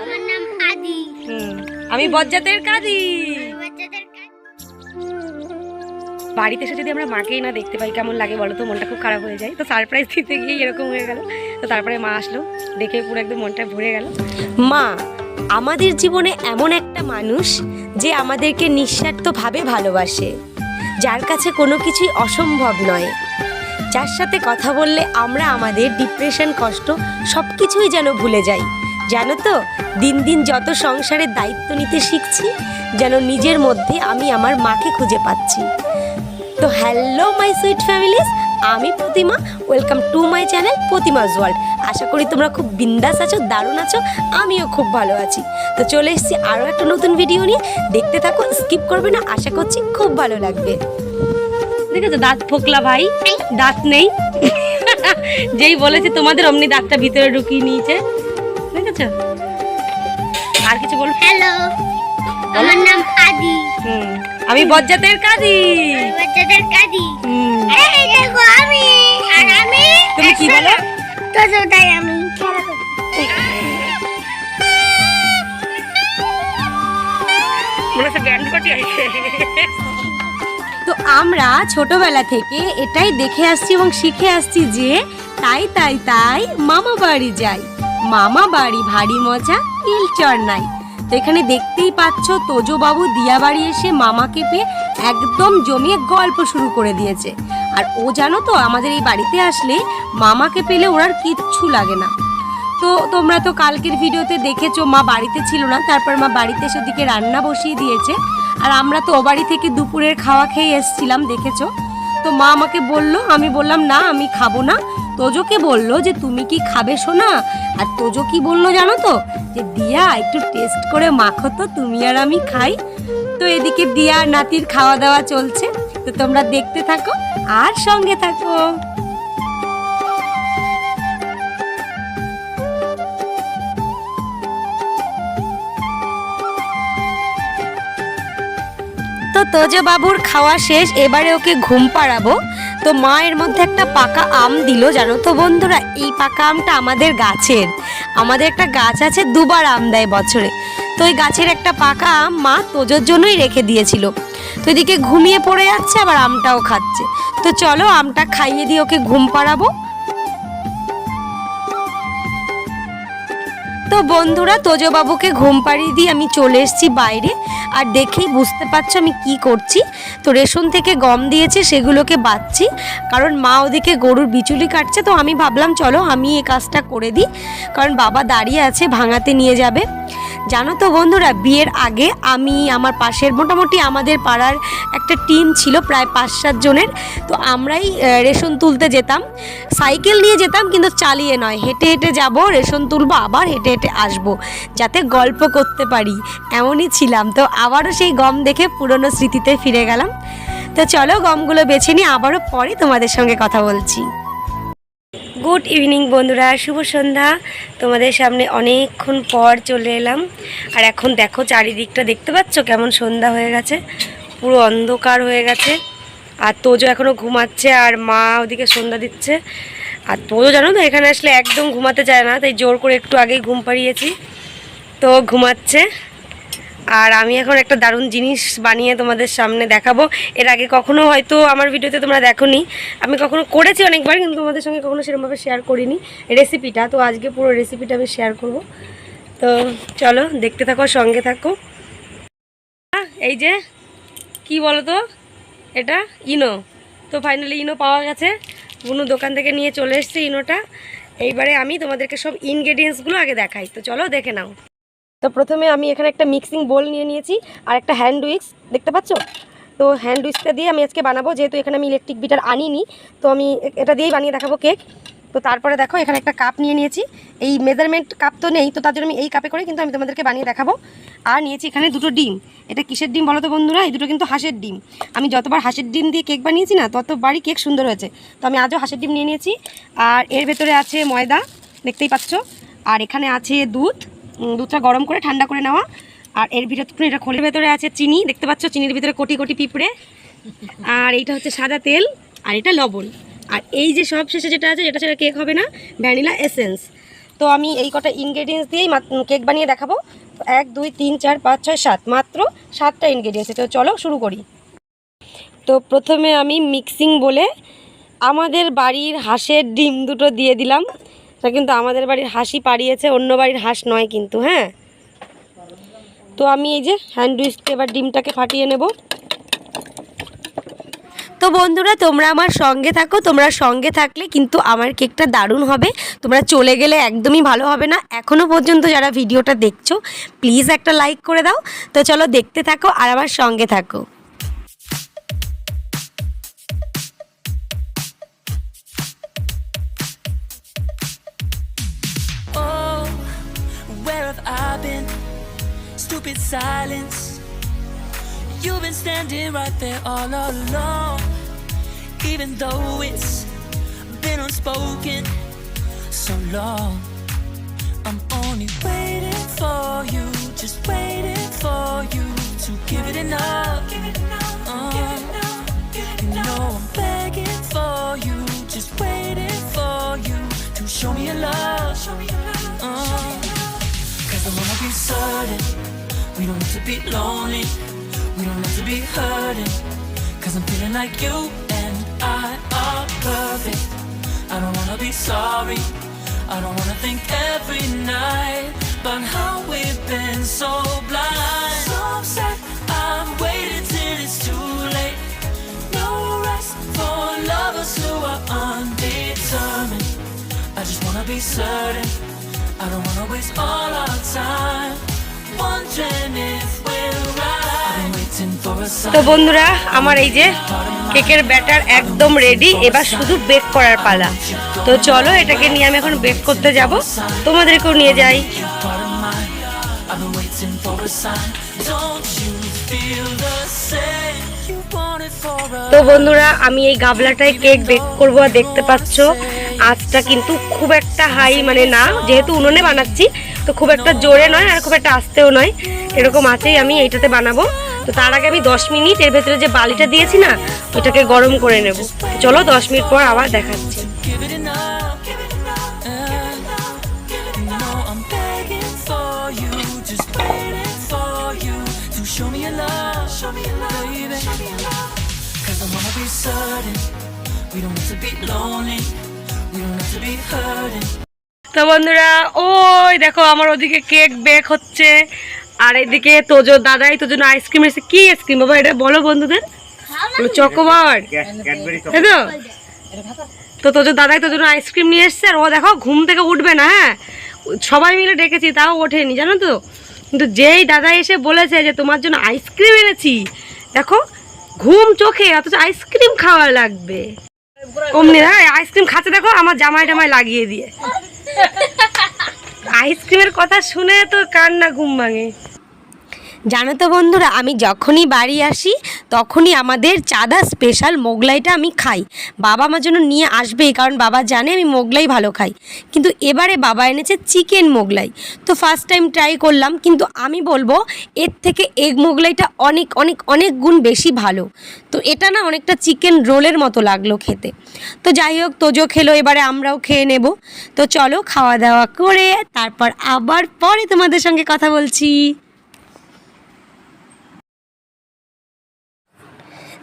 আমার নাম আদি। আমি বজ্জাতের কাদি। বাড়িতে এসে যদি আমরা মাকেই না দেখতে পাই কেমন লাগে বলো তো, মনটা খুব খারাপ হয়ে যায়। তো সারপ্রাইজ দিতে গিয়ে এরকম হয়ে গেল। তো তারপরে মা আসলো, দেখে পুরো একদম মনটা ভরে গেল। মা আমাদের জীবনে এমন একটা মানুষ যে আমাদেরকে নিঃস্বার্থভাবে ভালোবাসে, যার কাছে কোনো কিছুই অসম্ভব নয়, যার সাথে কথা বললে আমরা আমাদের ডিপ্রেশন, কষ্ট সব কিছুই যেন ভুলে যাই। জানো তো, দিন দিন যত সংসারের দায়িত্ব নিতে শিখছি, যেন নিজের মধ্যে আমি আমার মাকে খুঁজে পাচ্ছি। তো হ্যালো মাই সুইট ফ্যামিলিজ, আমি Pratima, welcome to my channel Pratima's world. আশা করি তোমরা খুব বিন্দাস আছো, দারুণ আছো, আমিও খুব ভালো আছি। তো চলে এসেছি আরও একটা নতুন ভিডিও নিয়ে, দেখতে থাকো, স্কিপ করবে না, আশা করছি খুব ভালো লাগবে। দেখেছো দাঁত ফোকলা ভাই, দাঁত নেই, যেই বলেছে তোমাদের অমনি দাঁতটা ভিতরে ঢুকিয়ে নিয়েছে, দেখেছো? আর কিছু বল। হ্যালো, আমার নাম আদি। আমি বজ্জাতের কাদি। বজ্জাতের কাদি। এই দেখো আমি, আর আমি তুমি কি বলো? তো তাই আমি খেলা করি। মনে হচ্ছে ব্যান্ড পার্টি আছে। তো আমরা ছোটবেলা থেকে এটাই দেখে আসছি এবং শিখে আসছি যে তাই তাই তাই মামা বাড়ি যাই, মামা বাড়ি ভারী মজা, ইলচর নাই। তো এখানে দেখতেই পাচ্ছ তোজো বাবু দিয়া বাড়ি এসে মামাকে পেয়ে একদম জমিয়ে গল্প শুরু করে দিয়েছে। আর ও জানো তো, আমাদের এই বাড়িতে আসলে মামাকে পেলে ওর আর কিচ্ছু লাগে না। তো তোমরা তো কালকের ভিডিওতে দেখেছো মা বাড়িতে ছিল না, তারপর মা বাড়িতে এসে ওদিকে রান্না বসিয়ে দিয়েছে। আর আমরা তো ও বাড়ি থেকে দুপুরের খাওয়া খেয়ে এসেছিলাম, দেখেছো। তো মা আমাকে বললো, আমি বললাম না আমি খাবো না। তোজোকে বললো যে তুমি কি খাবে সোনা? আর তোজো কি বললো জানো তো, যে দিয়া একটু টেস্ট করে মাখো তো, তুমি আর আমি খাই। তো এদিকে দিয়া আর নাতির খাওয়া দাওয়া চলছে। তো তোমরা দেখতে থাকো আর সঙ্গে থাকো। তো তোজো বাবুর খাওয়া শেষ, এবারে ওকে ঘুম পাড়াবো। তো মা এর মধ্যে একটা পাকা আম দিল, জানো তো বন্ধুরা, এই পাকা আমটা আমাদের গাছের, আমাদের একটা গাছ আছে, দুবার আম দেয় বছরে। তো ওই গাছের একটা পাকা আম মা তোজোর জন্যই রেখে দিয়েছিল। তো এদিকে ঘুমিয়ে পড়ে যাচ্ছে, আবার আমটাও খাচ্ছে। তো চলো আমটা খাইয়ে দিয়ে ওকে ঘুম পাড়াবো। তো বন্ধুরা, তোজো বাবুকে ঘুম পাড়িয়ে দিয়ে আমি চলে এসেছি বাইরে। আর দেখেই বুঝতে পারছো আমি কি করছি। তো রেশন থেকে গম দিয়েছে, সেগুলোকে বাচ্ছি, কারণ মা ওদিকে গরুর বিচুলি কাটছে। তো আমি ভাবলাম চলো আমি এই কাজটা করে দিই, কারণ বাবা দাঁড়িয়ে আছে, ভাঙাতে নিয়ে যাবে। জানো তো বন্ধুরা, বিয়ের আগে আমি আমার পাশের, মোটামুটি আমাদের পাড়ার একটা টিম ছিল প্রায় 5-7 জনের। তো আমরাই রেশন তুলতে যেতাম, সাইকেল নিয়ে যেতাম, কিন্তু চালিয়ে নয়, হেঁটে হেঁটে যাব, রেশন তুলবো, আবার হেঁটে হেঁটে আসবো, যাতে গল্প করতে পারি, এমনই ছিলাম। তো আবারও সেই গম দেখে পুরনো স্মৃতিতে ফিরে গেলাম। তো চলো গমগুলো বেছে নিই, আবারও পরে তোমাদের সঙ্গে কথা বলছি। গুড ইভিনিং বন্ধুরা, শুভ সন্ধ্যা। তোমাদের সামনে অনেকক্ষণ পর চলে এলাম। আর এখন দেখো চারিদিকটা দেখতে পাচ্ছ কেমন সন্ধ্যা হয়ে গেছে, পুরো অন্ধকার হয়ে গেছে। আর তোজো এখনও ঘুমাচ্ছে, আর মা ওদিকে সন্ধ্যা দিচ্ছে। আর তোজো জানো তো এখানে আসলে একদম ঘুমাতে চায় না, তাই জোর করে একটু আগেই ঘুম পাড়িয়েছি, তো ঘুমাচ্ছে। আর আমি এখন একটা দারুণ জিনিস বানিয়ে তোমাদের সামনে দেখাবো। এর আগে কখনো হয়তো আমার ভিডিওতে তোমরা দেখোনি, আমি কখনো করেছি অনেকবার, কিন্তু তোমাদের সঙ্গে কখনো সেরকমভাবে শেয়ার করিনি রেসিপিটা। তো আজকে পুরো রেসিপিটা আমি শেয়ার করব। তো চলো দেখতে থাকো, সঙ্গে থাকো। এই যে কি বলো তো, এটা ইনো। তো ফাইনালি ইনো পাওয়া গেছে, বুনু দোকান থেকে নিয়ে চলে এসছে ইনোটা। এইবারে আমি তোমাদেরকে সব ইনগ্রেডিয়েন্টসগুলো আগে দেখাই, তো চলো দেখে নাও। তো প্রথমে আমি এখানে একটা মিক্সিং বোল নিয়ে নিয়েছি, আর একটা হ্যান্ড উইক্স দেখতে পাচ্ছ। তো হ্যান্ড উইক্সটা দিয়ে আমি আজকে বানাবো, যেহেতু এখানে আমি ইলেকট্রিক বিটার আনিনি, তো আমি এটা দিয়েই বানিয়ে দেখাবো কেক। তো তারপরে দেখো এখানে একটা কাপ নিয়ে নিয়েছি, এই মেজারমেন্ট কাপ তো নেই, তো তার জন্য আমি এই কাপে করে কিন্তু আমি তোমাদেরকে বানিয়ে দেখাবো। আর নিয়েছি এখানে 2টো ডিম। এটা কিসের ডিম বলো তো বন্ধুরা? এই দুটো কিন্তু হাঁসের ডিম। আমি যতবার হাঁসের ডিম দিয়ে কেক বানিয়েছি না, ততবারই কেক সুন্দর হয়েছে। তো আমি আজও হাঁসের ডিম নিয়ে নিয়েছি। আর এর ভেতরে আছে ময়দা, দেখতেই পাচ্ছ। আর এখানে আছে দুধটা গরম করে ঠান্ডা করে নেওয়া। আর এর ভিতরে এটা খোলের ভেতরে আছে চিনি, দেখতে পাচ্ছ, চিনির ভিতরে কোটি কোটি পিঁপড়ে। আর এইটা হচ্ছে সাদা তেল, আর এটা লবণ। আর এই যে সব শেষে যেটা আছে, যেটা ছাড়া কেক হবে না, ভ্যানিলা এসেন্স। তো আমি এই কটা ইনগ্রেডিয়েন্টস দিয়েই কেক বানিয়ে দেখাবো। তো 1 2 3 4 5 6 7, মাত্র 7টা ইনগ্রেডিয়েন্টস। তো চলো শুরু করি। তো প্রথমে আমি মিক্সিং বলে আমাদের বাড়ির হাঁসের ডিম দুটো দিয়ে দিলাম। তা কিন্তু আমাদের বাড়ির হাঁসই পাড়িয়েছে, অন্য বাড়ির হাঁস নয় কিন্তু। হ্যাঁ, তো আমি এই যে হ্যান্ড উইস্কে এবার ডিমটাকে ফাটিয়ে নেব। তো বন্ধুরা, তোমরা আমার সঙ্গে থাকো, তোমরা সঙ্গে থাকলে কিন্তু আমার কেকটা দারুণ হবে। তোমরা চলে গেলে একদমই ভালো হবে না। এখনও পর্যন্ত যারা ভিডিওটা দেখছো, প্লিজ একটা লাইক করে দাও। তো চলো দেখতে থাকো আর আমার সঙ্গে থাকো। Oh, where have I been? Stupid silence. You've been standing right there all along. Even though it's been unspoken so long, I'm only waiting for you, just waiting for you to give it enough. You know I'm begging for you, just waiting for you to show me your love. Cause I wanna be certain we don't have to be lonely, we don't have to be hurting. Cause I'm feeling like you and I are perfect. I don't wanna be sorry, I don't wanna think every night about how we've been so blind. So upset, I've waited till it's too late. No rest for lovers who are undetermined. I just wanna be certain, I don't wanna waste all our time wondering if we're right. I've been waiting for a sign. তো বন্ধুরা, আমার এই যে কেকের batter একদম ready, এবার শুধু bake করার পালা। তো চলো এটাকে নিয়ে আমি এখন বেক করতে যাব, তোমাদেরকেও নিয়ে যাই। Part of mine, I've been waiting for a sign. Don't you feel the same? You want it for a তো বন্ধুরা, আমি এই গাবলাটায় কেক বেক করবো আর দেখতে পাচ্ছ আঁচটা কিন্তু খুব একটা হাই মানে না, যেহেতু উনুনে বানাচ্ছি তো খুব একটা জোরে নয় আর খুব একটা আস্তেও নয়, এরকম আঁচেই আমি এইটাতে বানাবো। তো তার আগে আমি 10 মিনিট এর ভেতরে যে বালিটা দিয়েছি না, ওটাকে গরম করে নেব। চলো 10 মিনিট পর আবার দেখাচ্ছি। give it enough. You know I'm begging for you, just waiting for you to show me your love, baby. Cause I wanna be certain we don't have to be lonely, we don't have to be hurting. তো বন্ধুরা, ওই দেখো আমার ওদিকে cake bake হচ্ছে আর এদিকে তোজো দাদাই তোর জন্য আইসক্রিম এসে। কি আইসক্রিম বাবা এটা বলো বন্ধুদের? চকোবার, তাই তো? তো তোজো দাদাই তোর জন্য আইসক্রিম নিয়ে এসছে আর ও দেখো ঘুম থেকে উঠবে না। হ্যাঁ, সবাই মিলে ডেকেছি তাও ওঠেনি জানো তো। কিন্তু যেই দাদা এসে বলেছে যে তোমার জন্য আইসক্রিম এনেছি, দেখো ঘুম চোখে, অথচ আইসক্রিম খাওয়া লাগবে অমনি। হ্যাঁ, আইসক্রিম খাচ্ছে দেখো আমার জামাই টামাই লাগিয়ে দিয়ে। আইসক্রিমের কথা শুনে তো কান্না ঘুম ভাঙে। জানো তো বন্ধুরা, আমি যখনই বাড়ি আসি তখনই আমাদের চাঁদা স্পেশাল মোগলাইটা আমি খাই। বাবা আমার জন্য নিয়ে আসবেই, কারণ বাবা জানে আমি মোগলাই ভালো খাই। কিন্তু এবারে বাবা এনেছে চিকেন মোগলাই। তো ফার্স্ট টাইম ট্রাই করলাম, কিন্তু আমি বলবো এর থেকে এগ মোগলাইটা অনেক অনেক অনেক গুণ বেশি ভালো। তো এটা না অনেকটা চিকেন রোলের মতো লাগলো খেতে। তো যাই হোক, তোজো খেলো, এবারে আমরাও খেয়ে নেব। তো চলো খাওয়া দাওয়া করে তারপর আবার পরে তোমাদের সঙ্গে কথা বলছি।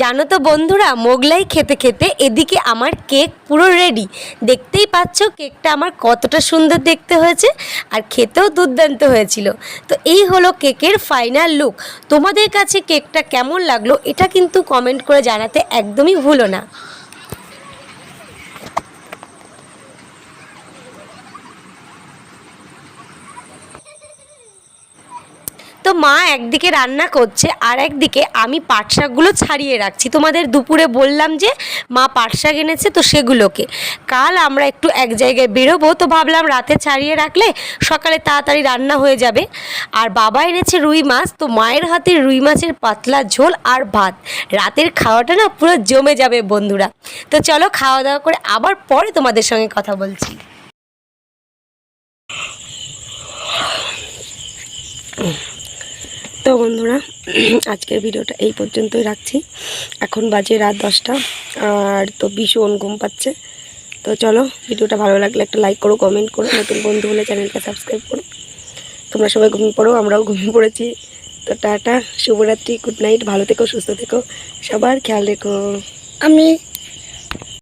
জানো তো বন্ধুরা, মোগলাই খেতে খেতে এদিকে আমার কেক পুরো রেডি। দেখতেই পাচ্ছ কেকটা আমার কতটা সুন্দর দেখতে হয়েছে আর খেতেও দুর্দান্ত হয়েছিল। তো এই হলো কেকের ফাইনাল লুক। তোমাদের কাছে কেকটা কেমন লাগলো এটা কিন্তু কমেন্ট করে জানাতে একদমই ভুলো না। তো মা একদিকে রান্না করছে আর একদিকে আমি পাট শাকগুলো ছাড়িয়ে রাখছি। তোমাদের দুপুরে বললাম যে মা পাট শাক এনেছে, তো সেগুলোকে কাল আমরা একটু এক জায়গায় বেরোবো, তো ভাবলাম রাতে ছাড়িয়ে রাখলে সকালে তাড়াতাড়ি রান্না হয়ে যাবে। আর বাবা এনেছে রুই মাছ, তো মায়ের হাতে রুই মাছের পাতলা ঝোল আর ভাত। রাতের খাওয়াটা না পুরো জমে যাবে বন্ধুরা। তো চলো খাওয়া দাওয়া করে আবার পরে তোমাদের সঙ্গে কথা বলছি। তো তো বন্ধুরা আজকের ভিডিওটা এই পর্যন্তই রাখছি। এখন বাজে রাত 10টা আর তো ভীষণ ঘুম পাচ্ছে। তো চলো, ভিডিওটা ভালো লাগলে একটা লাইক করো, কমেন্ট করো, নতুন বন্ধু হলে চ্যানেলটা সাবস্ক্রাইব করো। তোমরা সবাই ঘুমিয়ে পড়ো, আমরাও ঘুমিয়ে পড়েছি। তো টাটা, শুভরাত্রি, গুড নাইট, ভালো থেকো, সুস্থ থেকো, সবার খেয়াল রেখো। আমি